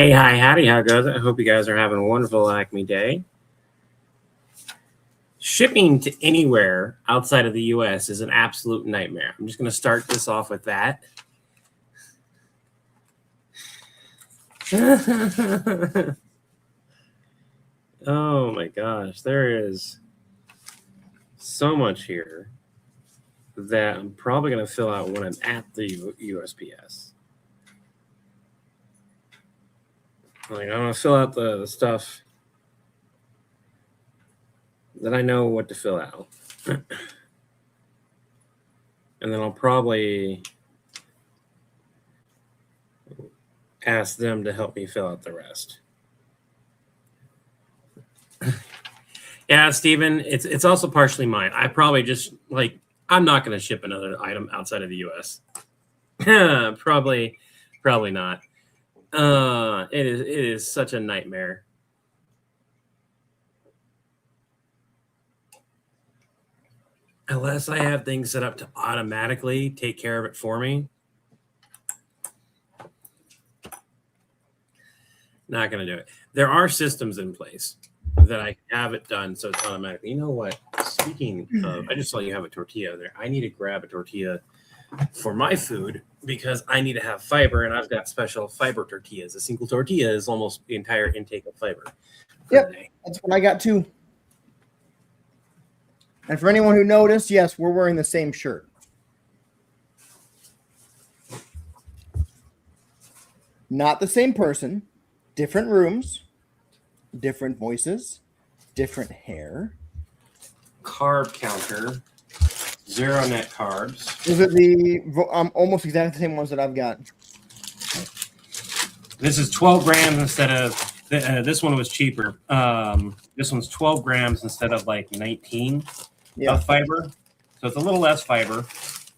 Hey, hi, howdy, how goes it? I hope you guys are having a wonderful Acme day. Shipping to anywhere outside of the US is an absolute nightmare. I'm just going to start this off with that. Oh my gosh, there is so much here that I'm probably going to fill out when I'm at the USPS. Like, I'm going to fill out the stuff that I know what to fill out. And then I'll probably ask them to help me fill out the rest. Yeah, Steven, it's also partially mine. I probably just, I'm not going to ship another item outside of the U.S. Probably not. It is such a nightmare. Unless I have things set up to automatically take care of it for me. Not going to do it. There are systems in place that I have it done so it's automatic. You know what? Speaking of, I just saw you have a tortilla there. I need to grab a tortilla for my food because I need to have fiber, and I've got special fiber tortillas. A single tortilla is almost the entire intake of fiber. Yep, that's what I got too. And for anyone who noticed, yes, we're wearing the same shirt. Not the same person, different rooms, different voices, different hair. Carb counter, 0 net carbs. Is it the almost exactly the same ones that I've got? This is 12 grams instead of this one was cheaper. This one's 12 grams instead of like 19 of fiber. So it's a little less fiber,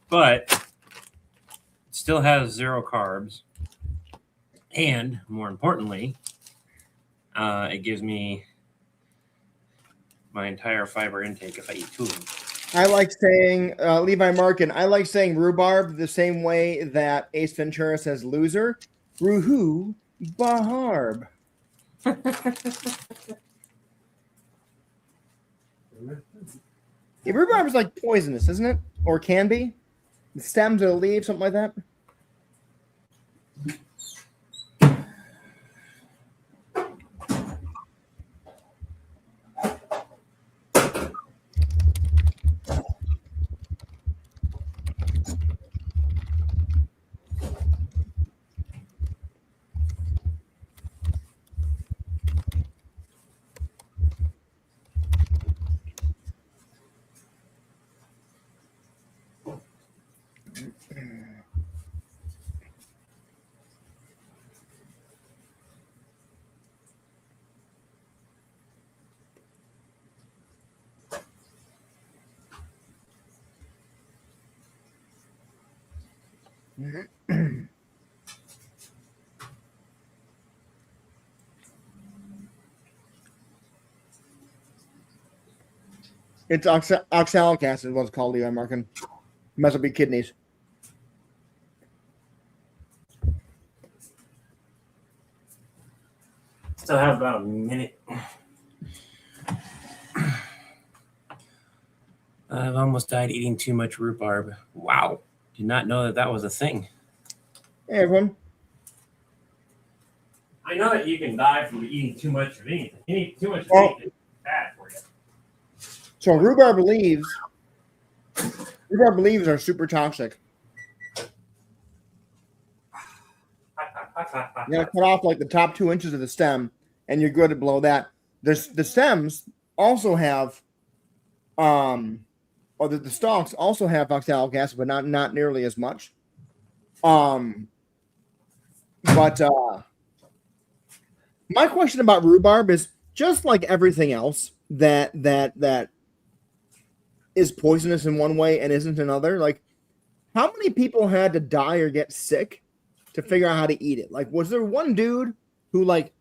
but it still has 0 carbs. And more importantly, it gives me my entire fiber intake if I eat 2 of them. I like saying, Levi Markin, I like saying rhubarb the same way that Ace Ventura says loser. Ruhu Baharb. Yeah, rhubarb is like poisonous, isn't it? Or can be? The stems or the leaves, something like that. It's oxalic acid, what's called, Levi Markin. Mess up your kidneys. Still have about a minute. I've almost died eating too much rhubarb. Wow. Did not know that was a thing. Hey, everyone. I know that you can die from eating too much of anything. Eating too much of anything is bad for you. So rhubarb leaves are super toxic. You gotta cut off like the top 2 inches of the stem, and you're good below that. The stems also have, or the stalks also have oxalic acid, but not nearly as much. But my question about rhubarb is just like everything else that is poisonous in one way and isn't another. Like, how many people had to die or get sick to figure out how to eat it? Like, was there one dude who, like,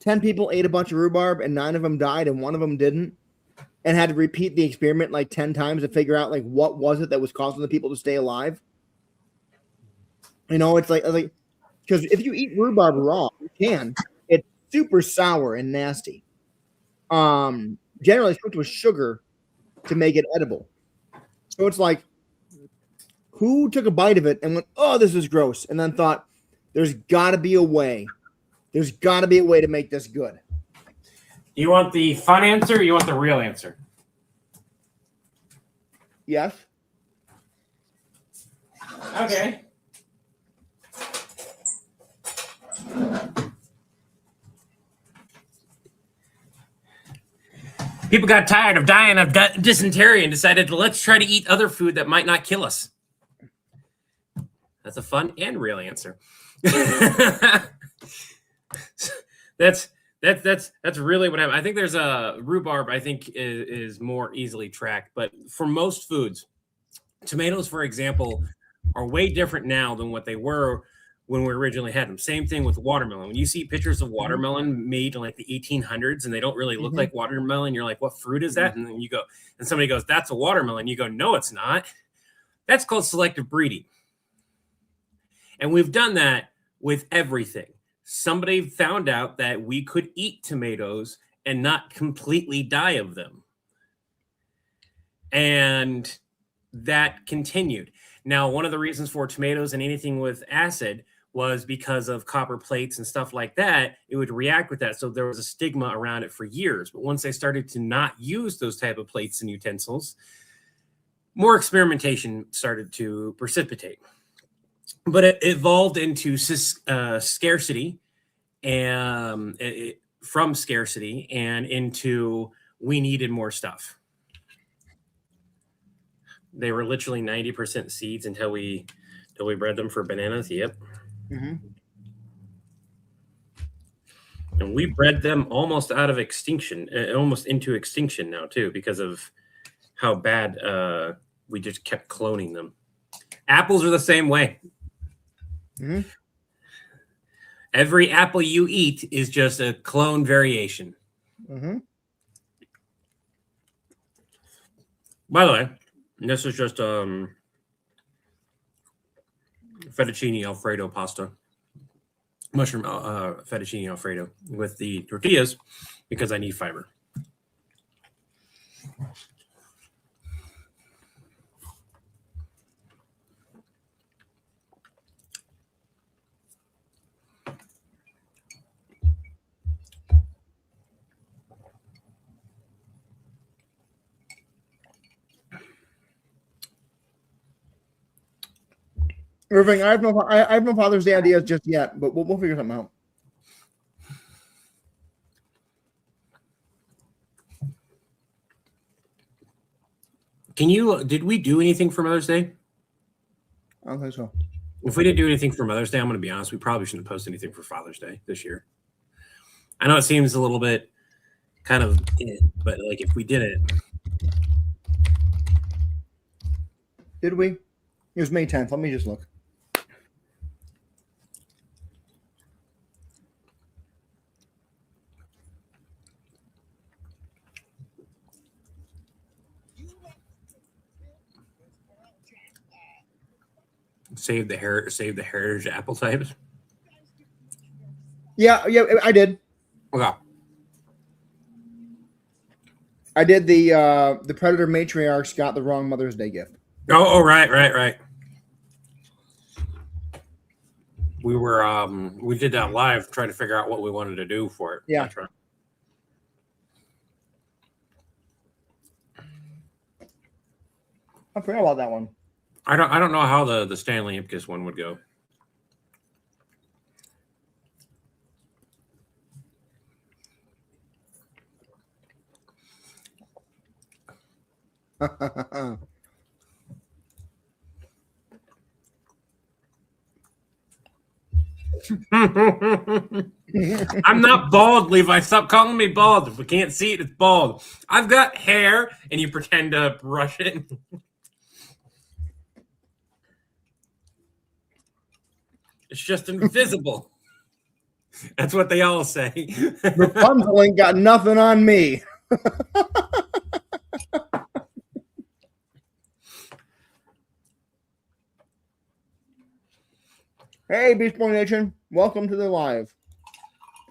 10 people ate a bunch of rhubarb and 9 of them died and 1 of them didn't, and had to repeat the experiment like 10 times to figure out, like, what was it that was causing the people to stay alive? You know, it's like because if you eat rhubarb raw, you can. It's super sour and nasty. Generally, it's cooked with sugar to make it edible. So it's like, who took a bite of it and went, "Oh, this is gross," and then thought, "There's got to be a way. There's got to be a way to make this good." You want the fun answer or you want the real answer? Yes. Okay. People got tired of dying of dysentery and decided, let's try to eat other food that might not kill us. That's a fun and real answer. That's really what happened. I think there's a rhubarb. I think is more easily tracked, but for most foods, tomatoes, for example, are way different now than what they were when we originally had them. Same thing with watermelon. When you see pictures of watermelon made in like the 1800s and they don't really look like watermelon, you're like, what fruit is that? And then you go, and somebody goes, that's a watermelon. You go, no, it's not. That's called selective breeding. And we've done that with everything. Somebody found out that we could eat tomatoes and not completely die of them. And that continued. Now, one of the reasons for tomatoes and anything with acid was because of copper plates and stuff like that. It would react with that. So there was a stigma around it for years. But once they started to not use those type of plates and utensils, more experimentation started to precipitate. But it evolved into scarcity, and from scarcity and into we needed more stuff. They were literally 90% seeds until we bred them for bananas. Yep. And we bred them almost out of extinction, almost into extinction now too, because of how bad we just kept cloning them. Apples are the same way. Every apple you eat is just a clone variation. By the way, this is just fettuccine Alfredo pasta, mushroom fettuccine Alfredo with the tortillas because I need fiber. Irving, I have no Father's Day ideas just yet, but we'll figure something out. Did we do anything for Mother's Day? I don't think so. If we didn't do anything for Mother's Day, I'm going to be honest, we probably shouldn't post anything for Father's Day this year. I know it seems a little bit kind of, but like if we did it. Did we? It was May 10th. Let me just look. Save the heritage apple types. Yeah, I did. Okay. I did the Predator matriarchs got the wrong Mother's Day gift. Oh, right. We were we did that live trying to figure out what we wanted to do for it. Yeah. That's right. I forgot about that one. I don't know how the Stanley Ipkiss one would go. I'm not bald, Levi. Stop calling me bald. If we can't see it, it's bald. I've got hair, and you pretend to brush it. It's just invisible. That's what they all say. Rapunzel ain't got nothing on me. Hey, Beach Boy Nation. Welcome to the live.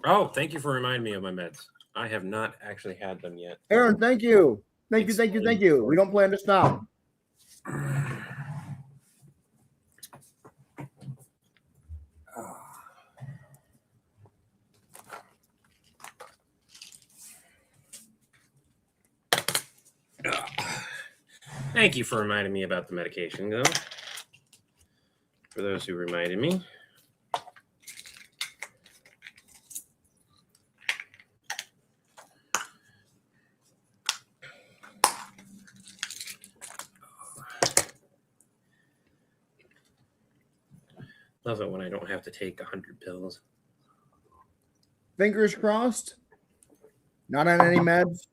Oh, thank you for reminding me of my meds. I have not actually had them yet. Aaron, thank you. Thank you. We don't plan to stop. Thank you for reminding me about the medication, though. For those who reminded me. Love it when I don't have to take 100 pills. Fingers crossed. Not on any meds.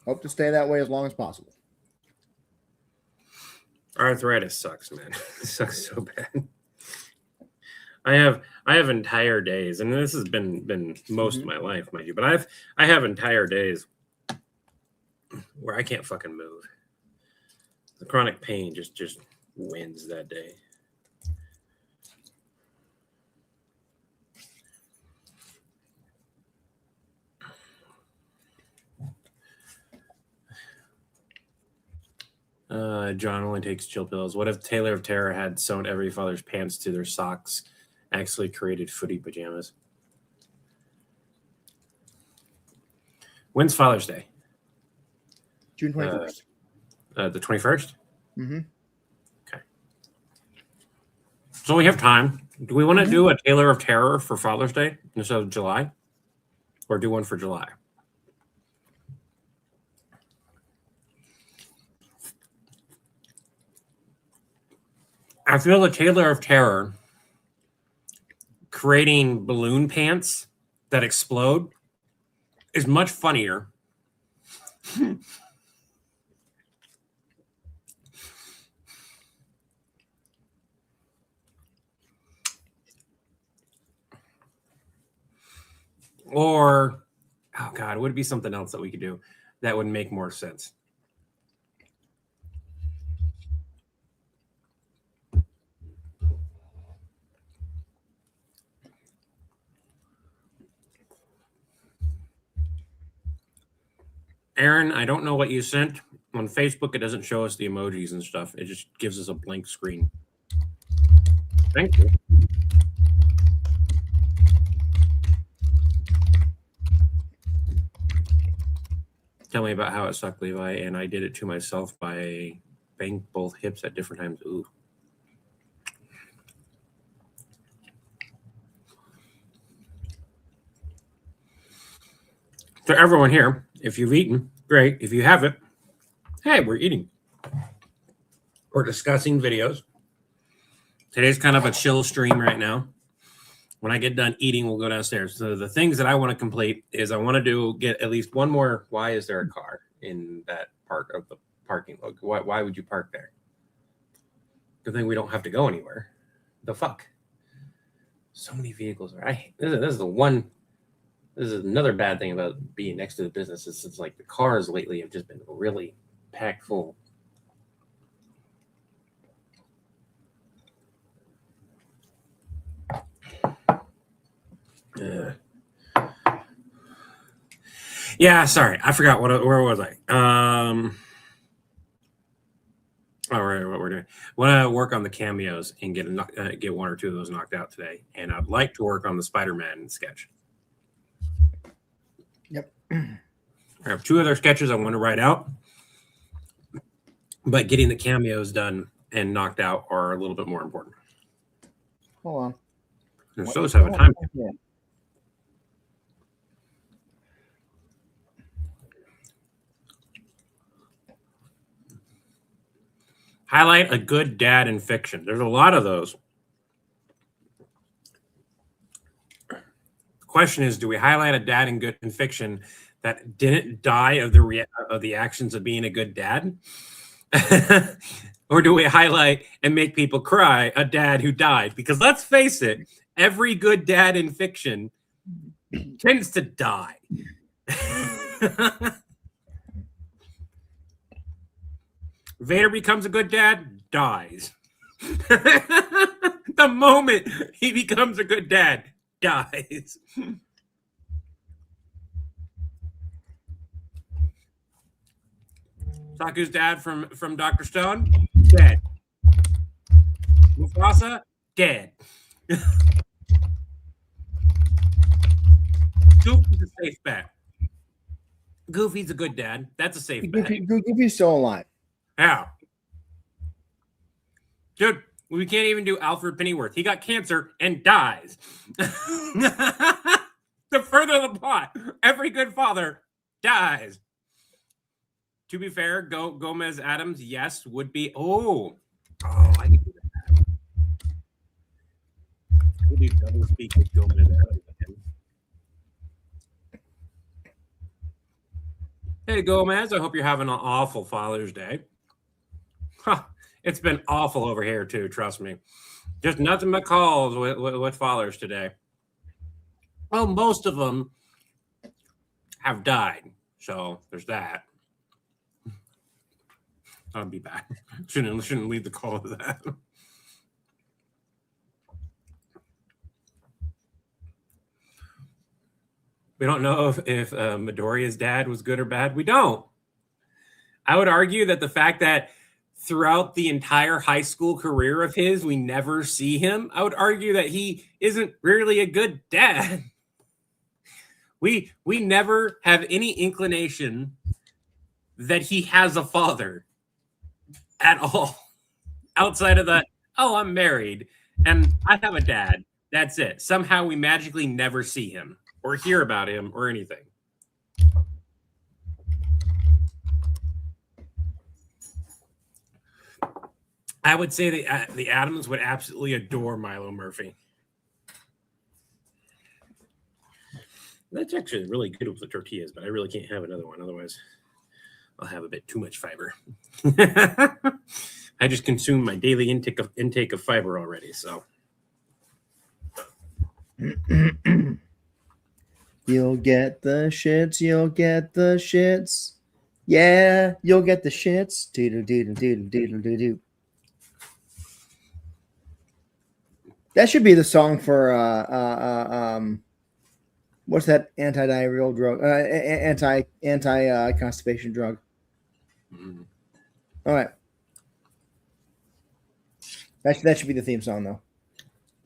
Hope to stay that way as long as possible. Arthritis sucks, man. It sucks so bad. I have entire days, and this has been most of my life, mind you, but I have entire days where I can't fucking move. The chronic pain just wins that day. John only takes chill pills. What if Taylor of Terror had sewn every father's pants to their socks, actually created footy pajamas? When's Father's Day? June 21st. The 21st? Mm-hmm. Okay. So we have time. Do we want to do a Taylor of Terror for Father's Day instead of July? Or do one for July? I feel the Taylor of Terror creating balloon pants that explode is much funnier or, oh God, would it be something else that we could do that would make more sense? Aaron, I don't know what you sent. On Facebook, it doesn't show us the emojis and stuff. It just gives us a blank screen. Thank you. Tell me about how it sucked, Levi, and I did it to myself by banging both hips at different times. Ooh. To everyone here, if you've eaten, great. If you haven't, hey, we're eating. We're discussing videos. Today's kind of a chill stream right now. When I get done eating, we'll go downstairs. So the things that I want to complete is I want to get at least one more. Why is there a car in that part of the parking lot? Why would you park there? Good thing we don't have to go anywhere. The fuck? So many vehicles. This is the one. This is another bad thing about being next to the business. It's like the cars lately have just been really packed full. Yeah, sorry, I forgot where was I? All right, what we're doing. Want to work on the cameos and get one or two of those knocked out today, and I'd like to work on the Spider-Man sketch. Yep. I have two other sketches I want to write out, but getting the cameos done and knocked out are a little bit more important. Hold on. And so have a time. Highlight a good dad in fiction. There's a lot of those. The question is, do we highlight a dad in fiction that didn't die of the actions of being a good dad? Or do we highlight and make people cry a dad who died? Because let's face it, every good dad in fiction tends to die. Vader becomes a good dad, dies. The moment he becomes a good dad, dies. Saku's dad from Dr. Stone, dead. Mufasa, dead. Goofy's a safe bet. Goofy's a good dad. That's a safe bet. Goofy's still alive. Yeah. Dude, we can't even do Alfred Pennyworth. He got cancer and dies. To further the plot, every good father dies. To be fair, Gomez Adams, yes, would be. Oh, I can do that. I can do double speak with Gomez Adams. Hey, Gomez, I hope you're having an awful Father's Day. Huh, it's been awful over here, too, trust me. Just nothing but calls with fathers today. Well, most of them have died, so there's that. I'll be back. Shouldn't lead the call to that. We don't know if Midoriya's dad was good or bad. We don't. I would argue that the fact that throughout the entire high school career of his, we never see him, I would argue that he isn't really a good dad. We never have any inclination that he has a father at all. Outside of that, oh, I'm married and I have a dad. That's it. Somehow we magically never see him or hear about him or anything. I would say the Adams would absolutely adore Milo Murphy. That's actually really good with the tortillas, but I really can't have another one. Otherwise, I'll have a bit too much fiber. I just consumed my daily intake of fiber already, so. You'll get the shits. You'll get the shits. Yeah, you'll get the shits. Doodle doodle doodle doodle doodle. That should be the song for what's that anti-diarrheal drug? Anti constipation drug. Mm-hmm. All right. That should be the theme song though.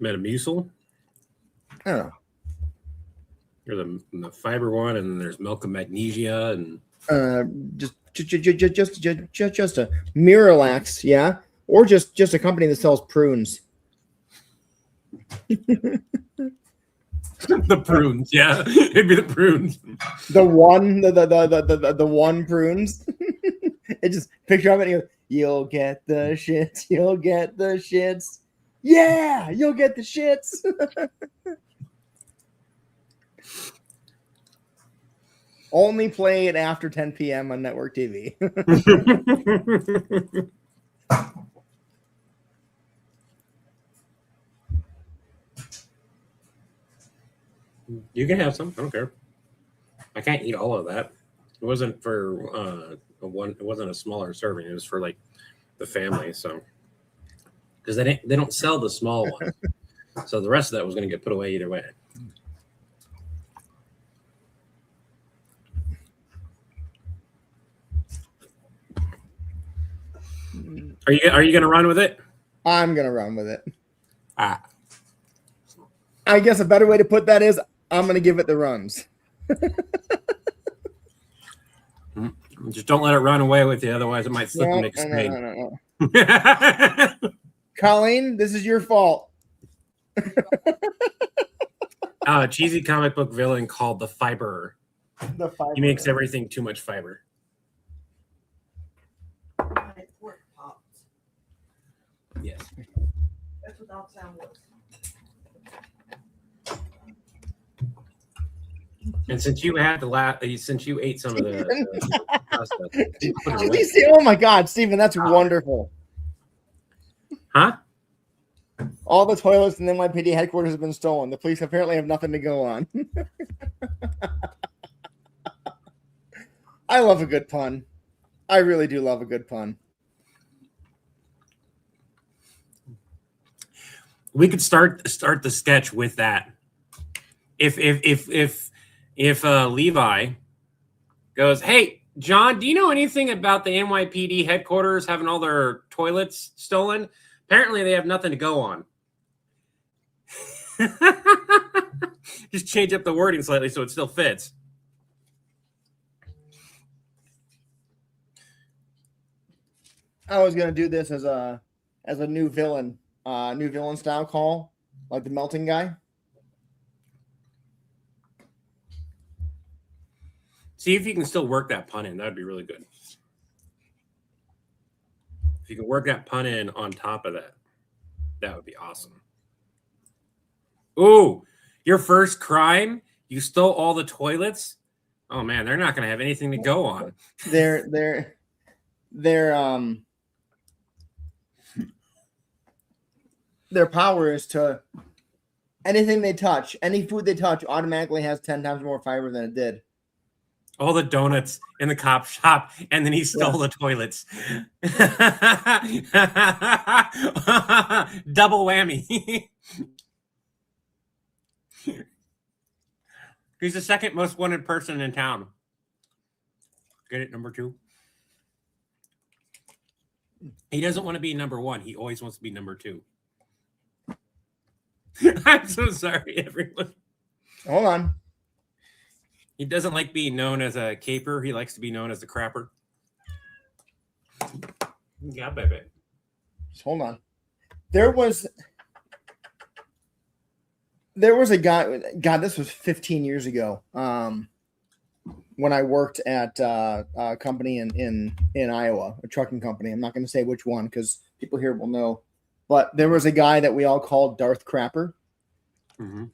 Metamucil? I don't know. There's the fiber one, and then there's milk of magnesia, and just a Miralax, yeah, or just a company that sells prunes. The prunes, yeah, it'd be the prunes. The one prunes. It just picture of it. You'll get the shits. You'll get the shits. Yeah, you'll get the shits. Only play it after 10 p.m. on network TV. You can have some. I don't care. I can't eat all of that. It wasn't for one. It wasn't a smaller serving. It was for like the family. So because they don't sell the small one, so the rest of that was going to get put away either way. Are you going to run with it? I'm going to run with it. I guess a better way to put that is I'm going to give it the runs. Just don't let it run away with you. Otherwise, it might slip and make a stain. No. Colleen, this is your fault. A cheesy comic book villain called the Fiberer. The Fiberer. He makes everything too much fiber. Yes. That's what that sound was. And since you had since you ate some of the pasta, oh my God, Steven, that's wonderful. Huh? All the toilets in the NYPD headquarters have been stolen. The police apparently have nothing to go on. I love a good pun. I really do love a good pun. We could start the sketch with that. If Levi goes, hey, John, do you know anything about the NYPD headquarters having all their toilets stolen? Apparently, they have nothing to go on. Just change up the wording slightly so it still fits. I was gonna do this as a new villain style call, like the melting guy. See if you can still work that pun in. That'd be really good. If you can work that pun in on top of that, that would be awesome. Ooh, your first crime? You stole all the toilets? Oh man, they're not going to have anything to go on. Their power is to anything they touch, any food they touch automatically has 10 times more fiber than it did. All the donuts in the cop shop, and then he stole the toilets. Double whammy. He's the second most wanted person in town. Get it, number 2? He doesn't want to be number 1. He always wants to be number 2. I'm so sorry, everyone. Hold on. He doesn't like being known as a caper. He likes to be known as the crapper. Yeah, baby. Just hold on. There was a guy. God, this was 15 years ago. When I worked at a company in Iowa, a trucking company. I'm not going to say which one because people here will know. But there was a guy that we all called Darth Crapper. Mm-hmm.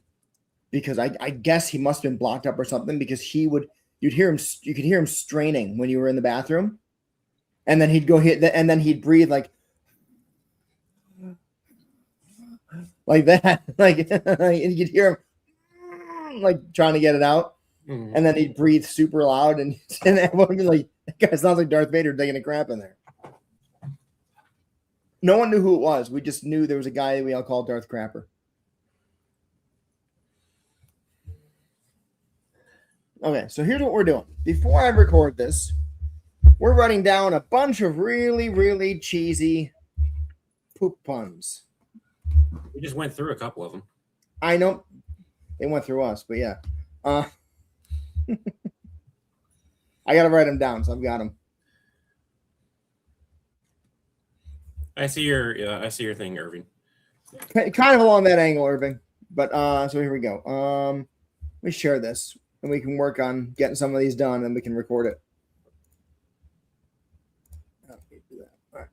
Because I guess he must have been blocked up or something because you could hear him straining when you were in the bathroom, and then he'd go hit and then he'd breathe like that, and you'd hear him like trying to get it out, and then he'd breathe super loud, and everyone would be like, that guy sounds like Darth Vader taking a crap in there. No one knew who it was. We just knew there was a guy that we all called Darth Crapper. Okay, so here's what we're doing. Before I record this, we're writing down a bunch of really, really cheesy poop puns. We just went through a couple of them. I know they went through us, but yeah. I got to write them down, so I've got them. I see your thing, Irving. Kind of along that angle, Irving. But so here we go. Let me share this. And we can work on getting some of these done, and we can record it. All right.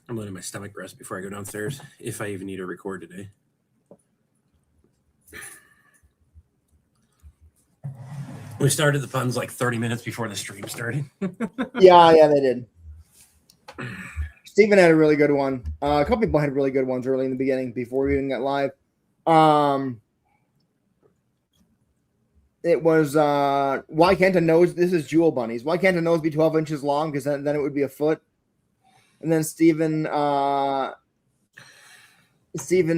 I'm letting my stomach rest before I go downstairs, if I even need to record today. We started the puns like 30 minutes before the stream started. yeah, they did. Steven had a really good one. A couple people had really good ones early in the beginning before we even got live. It was why can't a nose? This is Jewel Bunnies. Why can't a nose be 12 inches long? Because then it would be a foot. And then Steven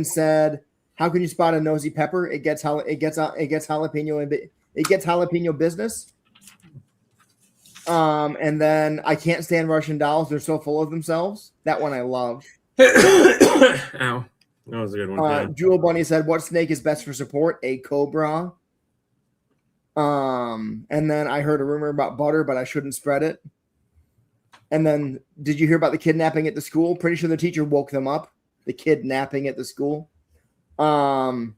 said, "How can you spot a nosy pepper? It gets jalapeno business." And then I can't stand Russian dolls. They're so full of themselves. That one I love. Ow, that was a good one. Jewel Bunny said, "What snake is best for support? A cobra." And then I heard a rumor about butter, but I shouldn't spread it. And then, did you hear about the kidnapping at the school? Pretty sure the teacher woke them up. The kidnapping at the school. Then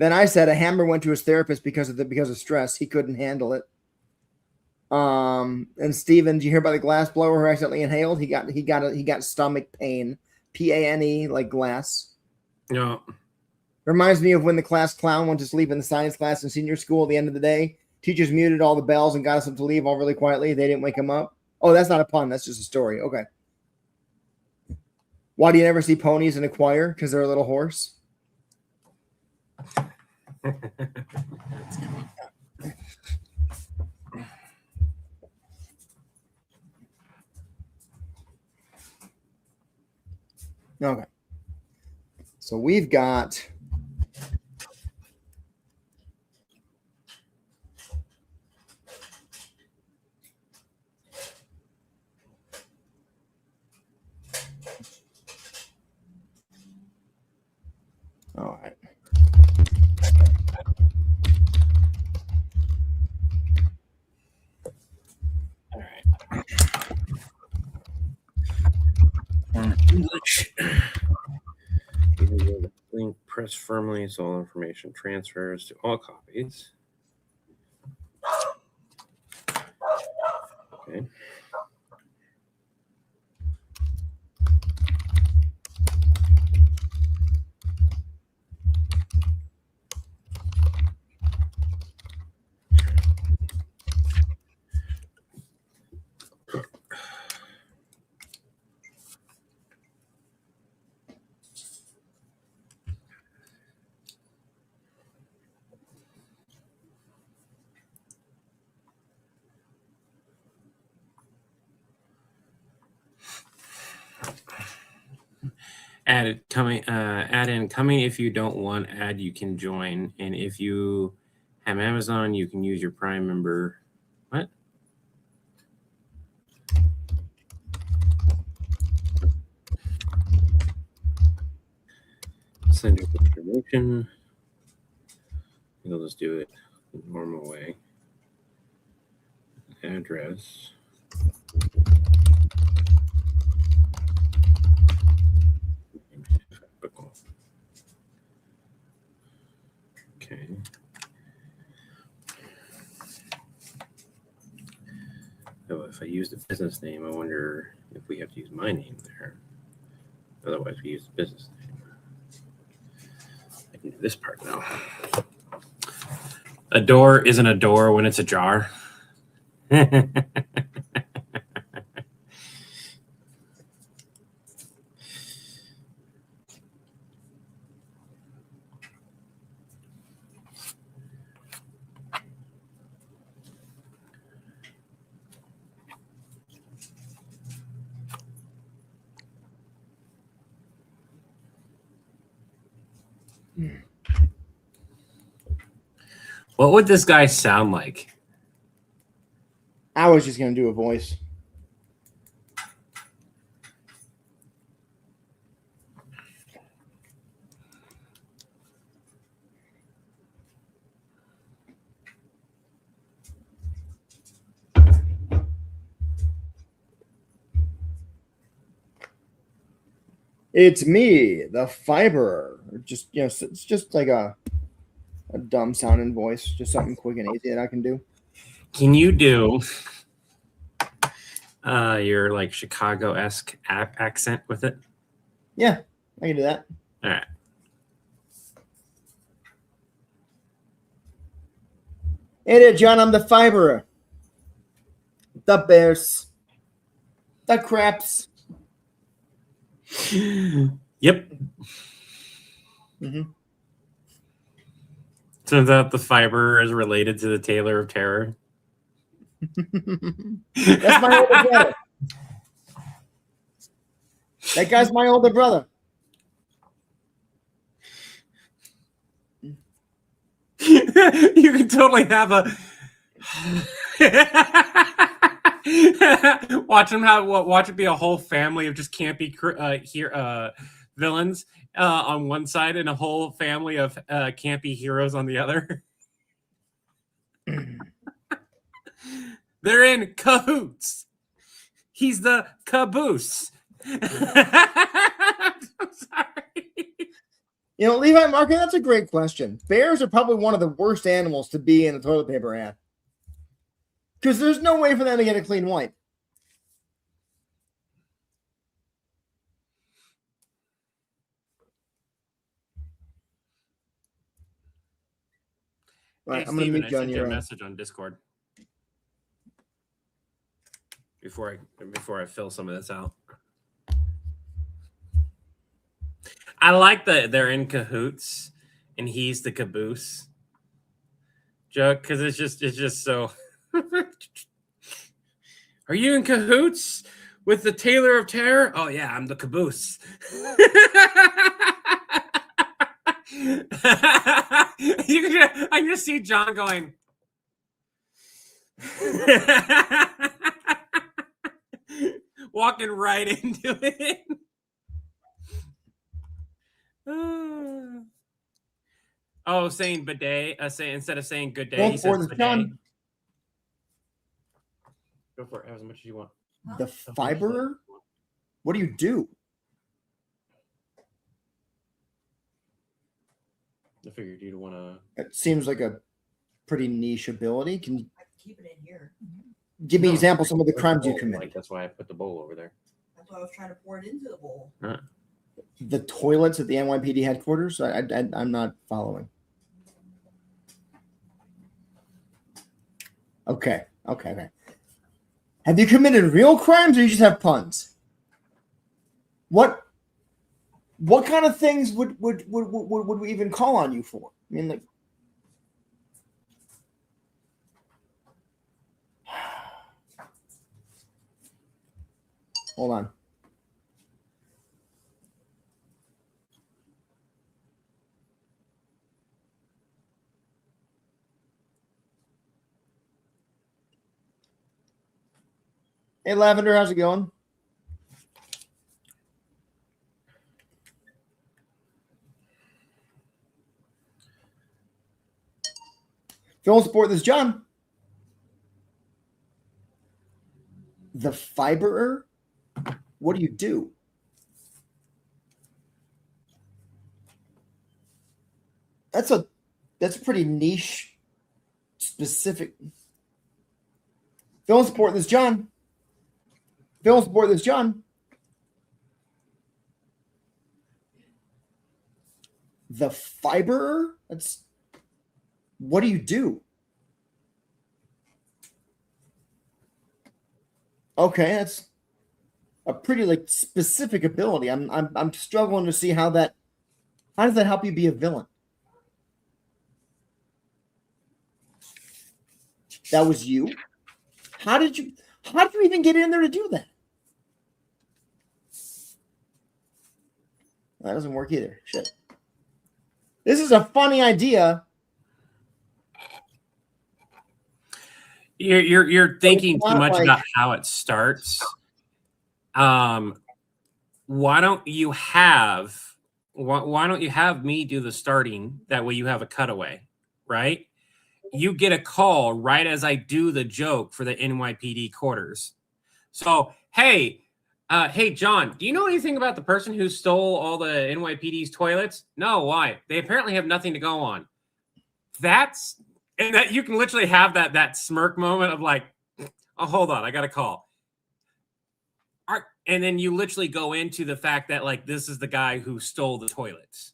I said a hammer went to his therapist because of stress. He couldn't handle it. And Steven, did you hear about the glass blower who accidentally inhaled? He got stomach pain. PANE, like glass. No. Reminds me of when the class clown went to sleep in the science class in senior school at the end of the day. Teachers muted all the bells and got us up to leave all really quietly. They didn't wake him up. Oh, that's not a pun. That's just a story. Okay. Why do you never see ponies in a choir? Because they're a little hoarse. Okay. So we've got all right. All right. English. Link press firmly so all information transfers to all copies. Okay. Add in coming. If you don't want ad, you can join. And if you have Amazon, you can use your Prime member. What? Send your information. You'll just do it the normal way. Address. Okay. So if I use the business name, I wonder if we have to use my name there. Otherwise, we use the business name. I can do this part now. A door isn't a door when it's a jar. What would this guy sound like? I was just going to do a voice. It's me, the fiber. Just it's just like a dumb sounding voice, just something quick and easy that I can do. Can you do your like Chicago-esque accent with it? Yeah, I can do that. All right. Hey there, John. I'm the fiberer. The Bears. The Craps. Yep. Mm-hmm. Turns out the fiber is related to the Tailor of Terror. That's my older brother. That guy's my older brother. You can totally have a watch it be a whole family of just campy villains on one side and a whole family of campy heroes on the other. They're in cahoots. He's the caboose. I'm sorry. You know, Levi Market, that's a great question. Bears are probably one of the worst animals to be in a toilet paper ad. Because there's no way for them to get a clean wipe. Right, Hey, I'm going to Steven, meet you on sent you your a message on Discord before I fill some of this out. I like that they're in cahoots and he's the caboose joke because it's just so. Are you in cahoots With the Tailor of Terror? Oh, yeah, I'm the caboose. I can just see John going. Walking right into it. Oh, saying bidet. Instead of saying good day, he says bidet. Go for it. Have as much as you want. The fiberer? What do you do? I figured you'd want to. It seems like a pretty niche ability. Can you I can keep it in here. give me examples of some of the crimes you committed? Like, that's why I put the bowl over there. That's why I was trying to pour it into the bowl. The toilets at the NYPD headquarters? I'm not following. Okay. Have you committed real crimes, or you just have puns? What kind of things would we even call on you for? I mean, like, hold on. Hey, Lavender, how's it going? Phil, support this, John. The fiberer? What do you do? That's a pretty niche, specific. Phil, support this, John. Phil, support this, John. The fiberer? That's. What do you do? Okay, that's a pretty like specific ability. I'm struggling to see how does that help you be a villain? That was you? How did you even get in there to do that? That doesn't work either. Shit. This is a funny idea. You're thinking too much about how it starts. Why don't you have me do the starting? That way you have a cutaway, right? You get a call right as I do the joke for the NYPD quarters. So, hey, John, do you know anything about the person who stole all the NYPD's toilets? No, why? They apparently have nothing to go on. And that you can literally have that smirk moment of like, oh, hold on, I got a call. And then you literally go into the fact that like this is the guy who stole the toilets.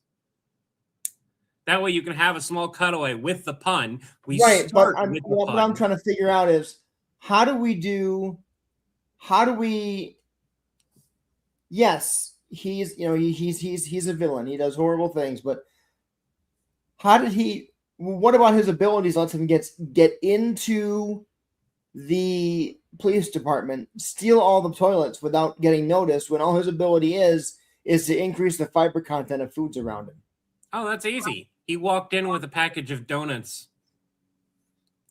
That way you can have a small cutaway with the pun. What I'm trying to figure out is how do we yes, he's a villain. He does horrible things, but what about his abilities lets him get into the police department, steal all the toilets without getting noticed, when all his ability is to increase the fiber content of foods around him? Oh, that's easy. He walked in with a package of donuts.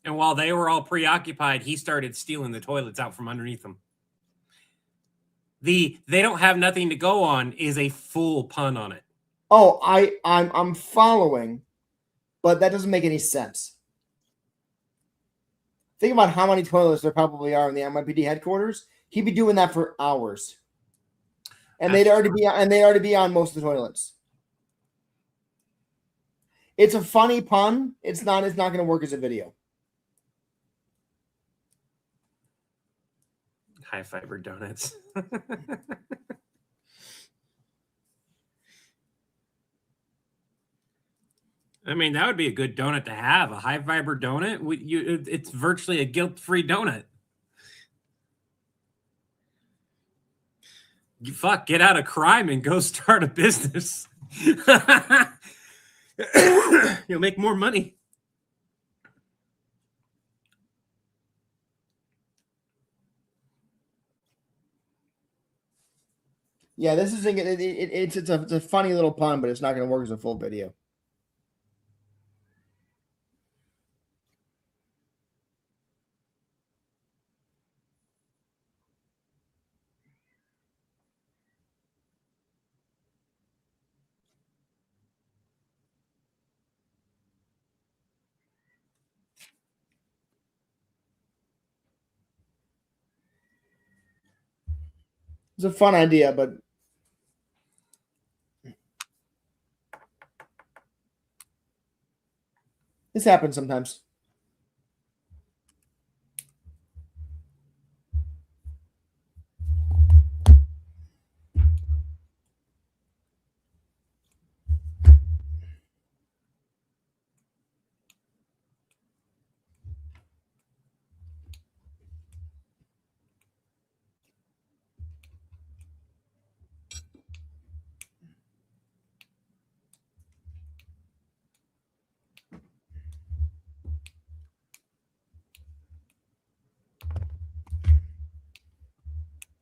And while they were all preoccupied, he started stealing the toilets out from underneath them. They don't have nothing to go on is a full pun on it. Oh, I'm following, but that doesn't make any sense. Think about how many toilets there probably are in the NYPD headquarters. He'd be doing that for hours, and they'd already be on most of the toilets. It's a funny pun. It's not going to work as a video. High fiber donuts. I mean, that would be a good donut to have. A high fiber donut. It's virtually a guilt-free donut. Get out of crime and go start a business. You'll make more money. Yeah, this is it's a funny little pun, but it's not going to work as a full video. It's a fun idea, but this happens sometimes.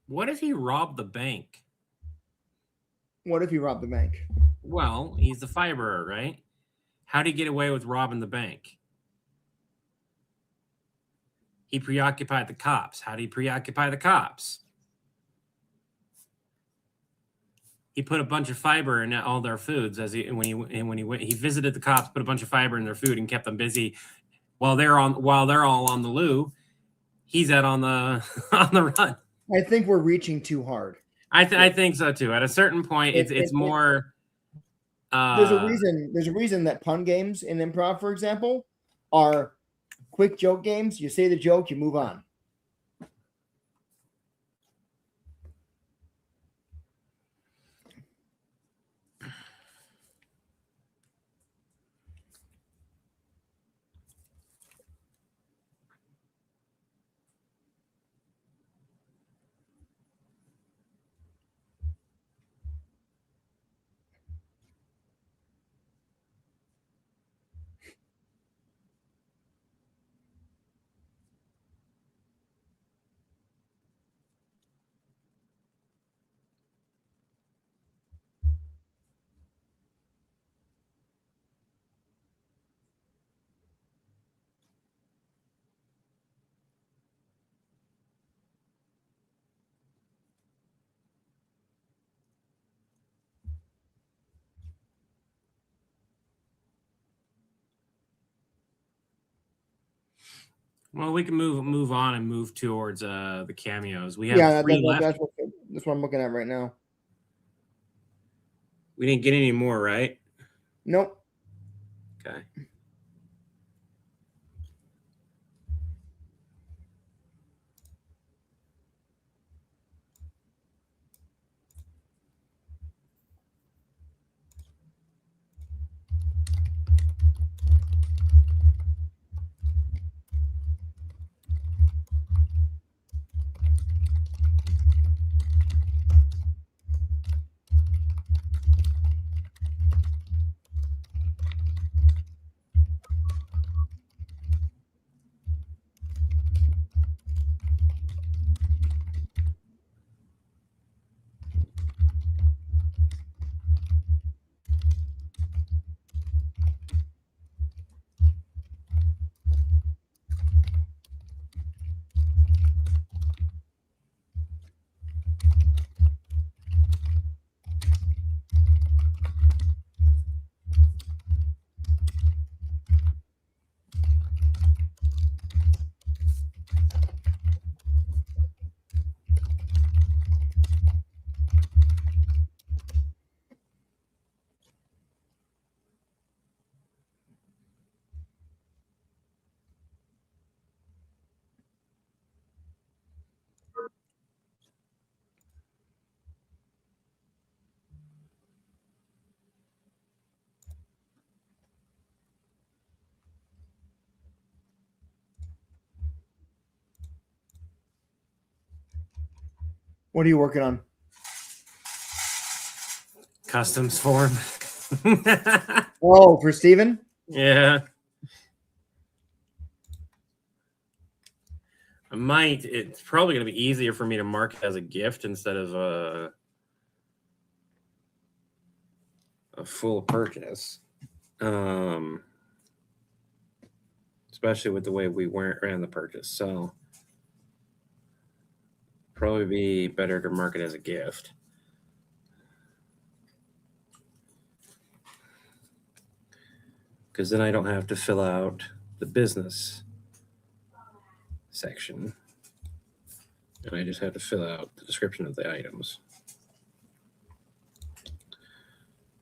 What if he robbed the bank? What if he robbed the bank? Well, he's the fiberer, right? How'd he get away with robbing the bank? He preoccupied the cops. How'd he preoccupy the cops? He put a bunch of fiber in all their foods he visited the cops, put a bunch of fiber in their food and kept them busy while they're all on the loo. He's out on the on the run. I think we're reaching too hard. I think so too. At a certain point, it's more. There's a reason that pun games in improv, for example, are quick joke games. You say the joke, you move on. Well, we can move on and move towards the cameos. We have three left. That's what I'm looking at right now. We didn't get any more, right? Nope. Okay. What are you working on? Customs form. Oh, for Steven? Yeah. It's probably going to be easier for me to mark it as a gift instead of a full purchase, especially with the way we ran the purchase. So probably be better to mark it as a gift. Because then I don't have to fill out the business section. And I just have to fill out the description of the items.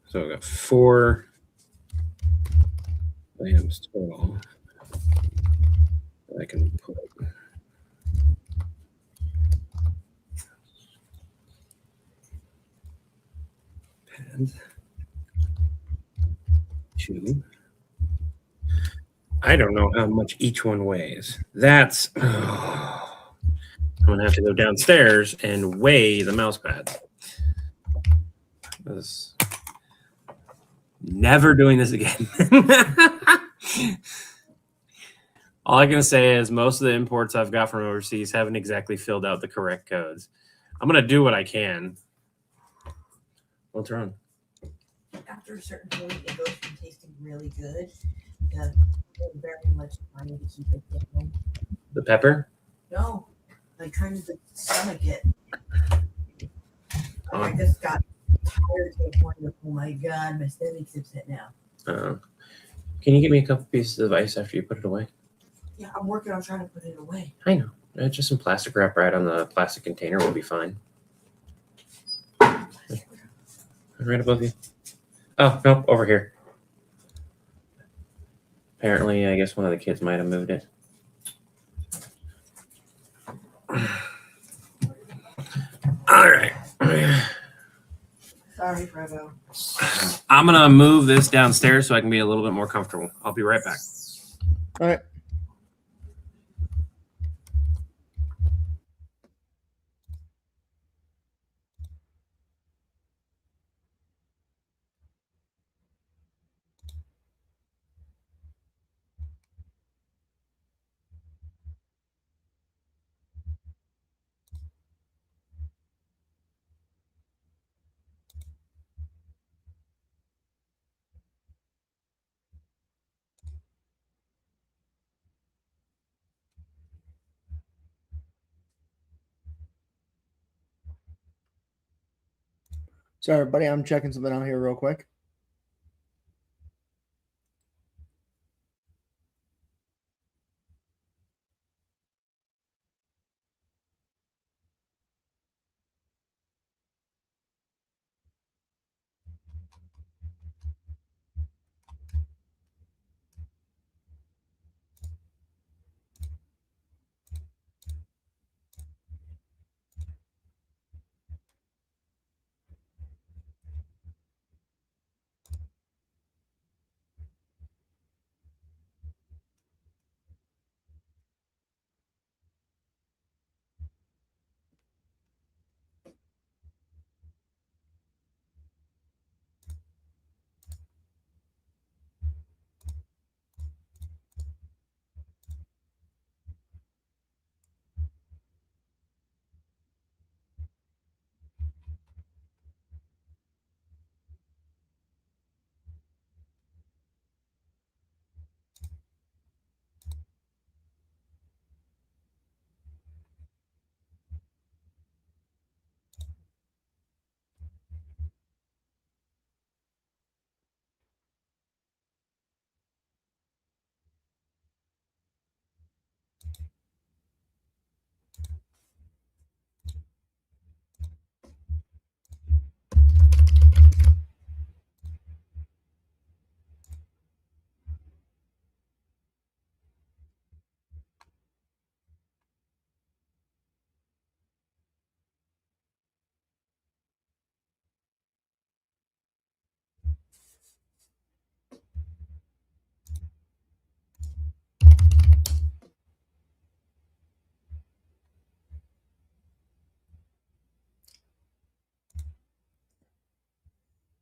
So I've got 4 items total that I can put. And 2. I don't know how much each one weighs. That's I'm gonna have to go downstairs and weigh the mouse pads. Never doing this again. All I can say is most of the imports I've got from overseas haven't exactly filled out the correct codes. I'm gonna do what I can. What's wrong? After a certain point, it goes from tasting really good to very much trying to keep it down. The pepper? No, like trying to stomach it. I just got tired to the point of, oh my god, my stomach's upset now. Can you give me a couple pieces of ice after you put it away? Yeah, I'm working on trying to put it away. I know. Just some plastic wrap right on the plastic container will be fine. Right above you. Oh, no, over here. Apparently, I guess one of the kids might have moved it. All right. Sorry, Fredo. I'm going to move this downstairs so I can be a little bit more comfortable. I'll be right back. All right. Sorry, everybody. I'm checking something out here real quick.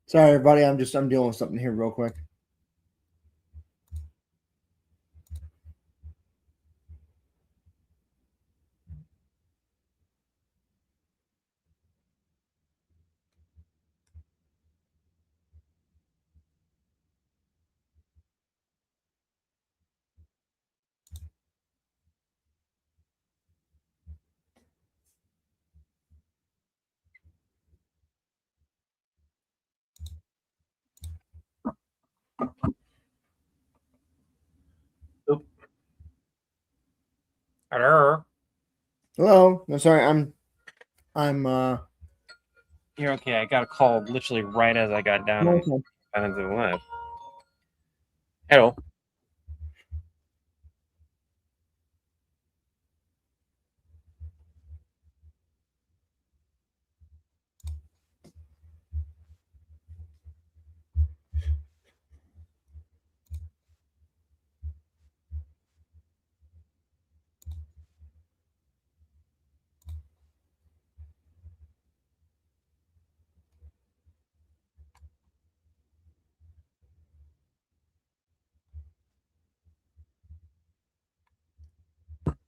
Sorry, everybody. I'm dealing with something here real quick. Hello. Hello. No, sorry. I'm. You're okay. I got a call literally right as I got down Okay. into the live. Hello.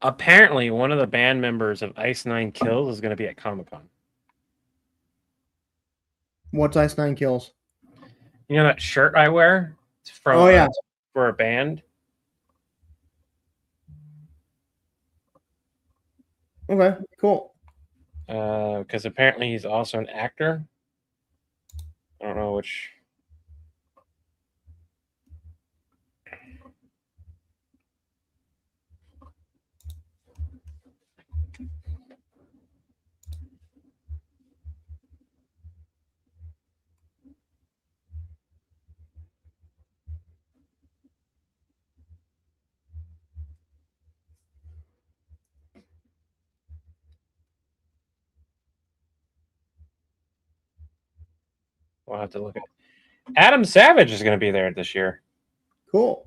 Apparently, one of the band members of Ice Nine Kills is going to be at Comic-Con. What's Ice Nine Kills? You know that shirt I wear from Oh yeah. for a band? Okay. Cool. Because apparently he's also an actor. I don't know which. We'll have to look at. Adam Savage is going to be there this year. Cool.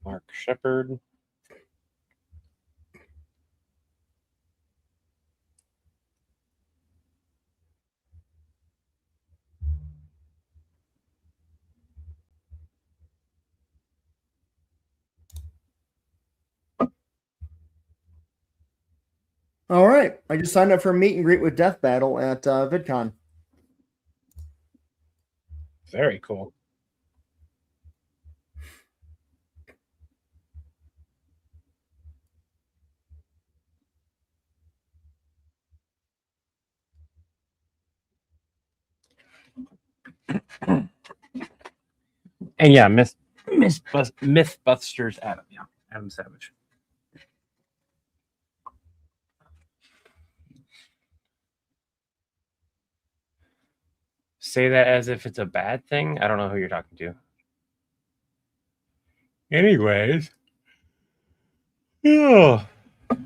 Mark Shepard. All right. I just signed up for a meet and greet with Death Battle at VidCon. Very cool. And yeah, Mythbusters Adam. Yeah, Adam Savage. Say that as if it's a bad thing. I don't know who you're talking to. Anyways. Yeah. I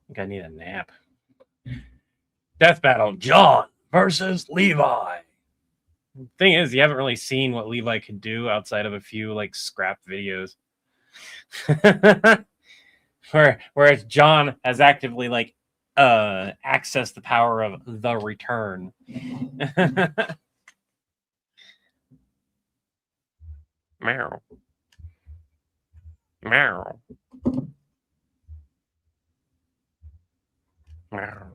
think I need a nap. Death Battle, John versus Levi. Thing is, you haven't really seen what Levi can do outside of a few like scrap videos. Whereas John has actively like accessed the power of the return. Meow. Meow. Meow.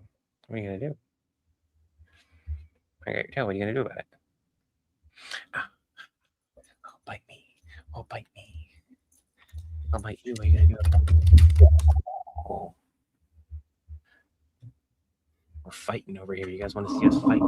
What are you gonna do? Okay, tell what are you gonna do about it? Oh, bite me. Oh, bite me. I'll bite you. What are you gonna do about it? Oh. We're fighting over here. You guys want to see us fight?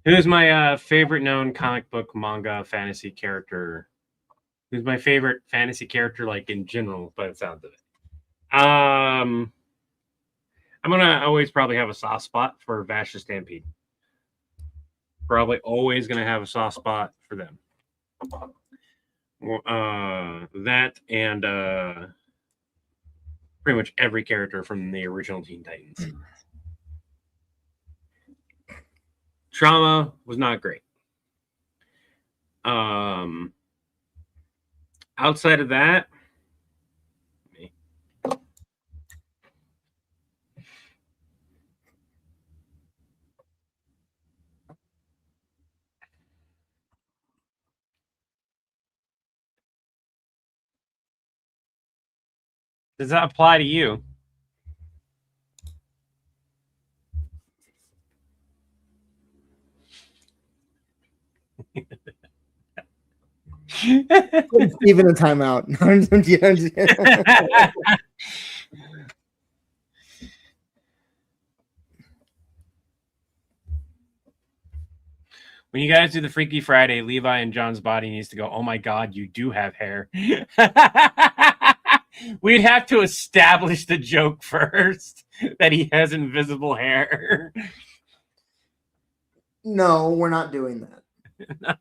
Who's my favorite known comic book manga fantasy character? Who's my favorite fantasy character, like in general, by the sounds of it? I'm gonna always probably have a soft spot for Vash the Stampede. Probably always gonna have a soft spot for them. That and pretty much every character from the original Teen Titans. Trauma was not great. Outside of that, Does that apply to you? Even a timeout. When you guys do the Freaky Friday, Levi and John's body needs to go, oh my God, you do have hair. We'd have to establish the joke first that he has invisible hair. No, we're not doing that.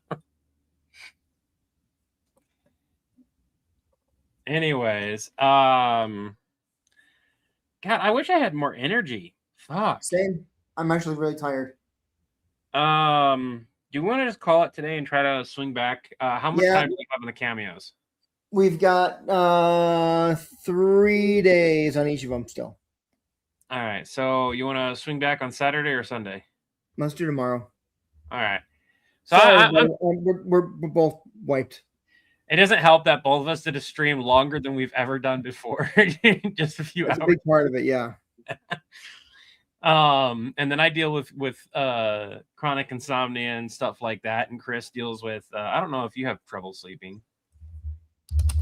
Anyways, God, I wish I had more energy. Fuck. Same. I'm actually really tired. Do you want to just call it today and try to swing back? How much time do you have on the cameos? We've got 3 days on each of them still. All right. So you want to swing back on Saturday or Sunday? Let's do tomorrow. All right. So we're both wiped. It doesn't help that both of us did a stream longer than we've ever done before. Just a few hours. That's a big part of it, yeah. And then I deal with chronic insomnia and stuff like that, and Chris deals with I don't know if you have trouble sleeping.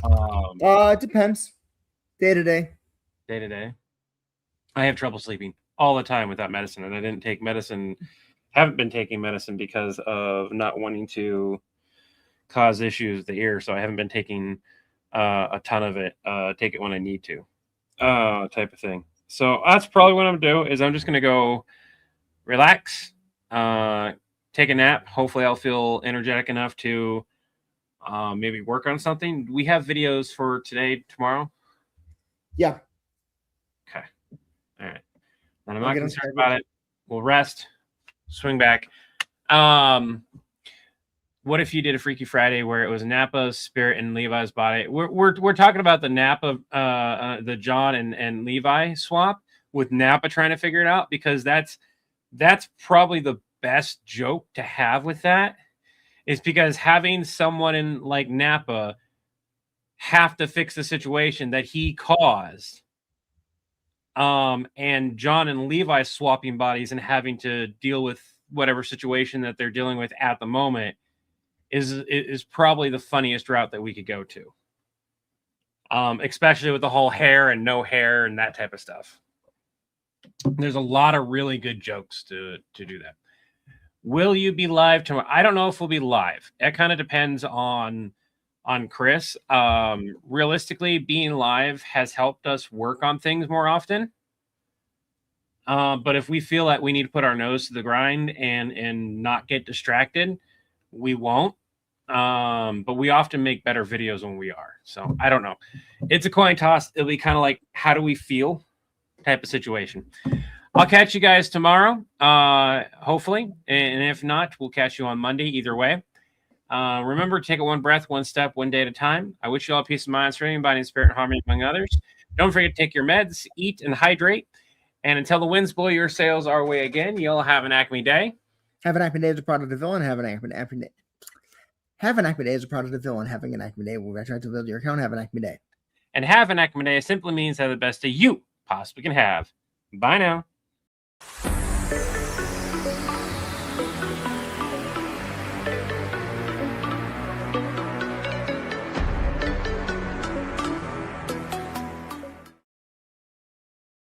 It depends. Day to day. Day to day. I have trouble sleeping all the time without medicine, and I didn't take medicine. Haven't been taking medicine because of not wanting to cause issues with the ear, so I haven't been taking a ton of it. Take it when I need to, type of thing. So that's probably what I'm gonna do. Is I'm just gonna go relax, take a nap. Hopefully, I'll feel energetic enough to maybe work on something. We have videos for today, tomorrow. Yeah. Okay. All right. And I'm not concerned about it. We'll rest. Swing back. What if you did a Freaky Friday where it was Nappa's spirit and Levi's body? We're talking about the Nappa, the John and Levi swap with Nappa trying to figure it out, because that's probably the best joke to have with that, is because having someone in like Nappa have to fix the situation that he caused, and John and Levi swapping bodies and having to deal with whatever situation that they're dealing with at the moment is probably the funniest route that we could go to. Especially with the whole hair and no hair and that type of stuff. There's a lot of really good jokes to do that. Will you be live tomorrow? I don't know if we'll be live. It kind of depends on Chris. Realistically, being live has helped us work on things more often. But if we feel that we need to put our nose to the grind and not get distracted, we won't. But we often make better videos when we are. So I don't know. It's a coin toss. It'll be kind of like, how do we feel type of situation. I'll catch you guys tomorrow, hopefully. And if not, we'll catch you on Monday either way. Remember, take it one breath, one step, one day at a time. I wish you all peace of mind, strength, body, and spirit, and harmony among others. Don't forget to take your meds, eat, and hydrate. And until the winds blow your sails our way again, you'll have an Acme day. Have an Acme day as a product of villain. Have an Acme day. Have an Acme day as a product of villain. Having an Acme day will try to build your account. Have an Acme day. And have an Acme day simply means have the best day you possibly can have. Bye now.